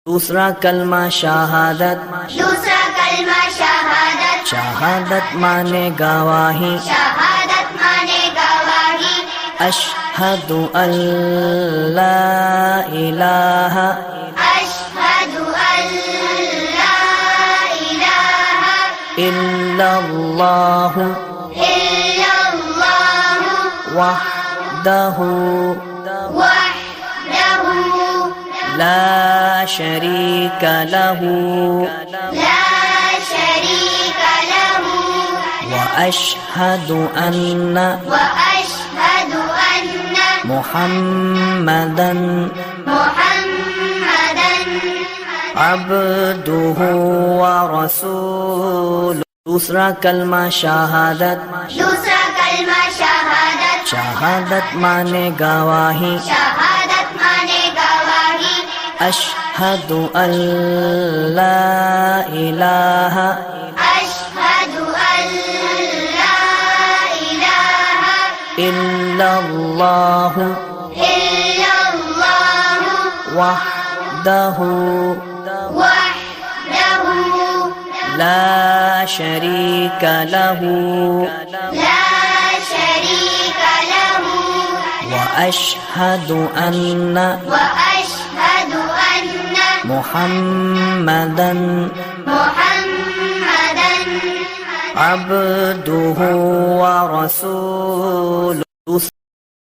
دوسرا کلمہ شہادت، دوسرا کلمہ شہادت، شہادت مانے گواہی، شہادت مانے گواہی، اشہد ان لا الہ اشہد ان لا الہ الا اللہ الا اللہ وحدہ وحدہ لا شریک لہ لا شریک لہ واشہد ان واشہد ان محمدا محمدا عبدہ ورسولہ۔ دوسرا کلمہ شہادت، دوسرا کلمہ شہادت، شہادت مانے گواہی، شہادت مانے گواہی، اشہد ان لا الہ اشہد ان لا الہ الا اللہ الا اللہ وحدہ وحدہ لا شریک لہ لا شریک لہ واشہد ان واشہد ان محمدا محمدا عبدہ ورسولہ۔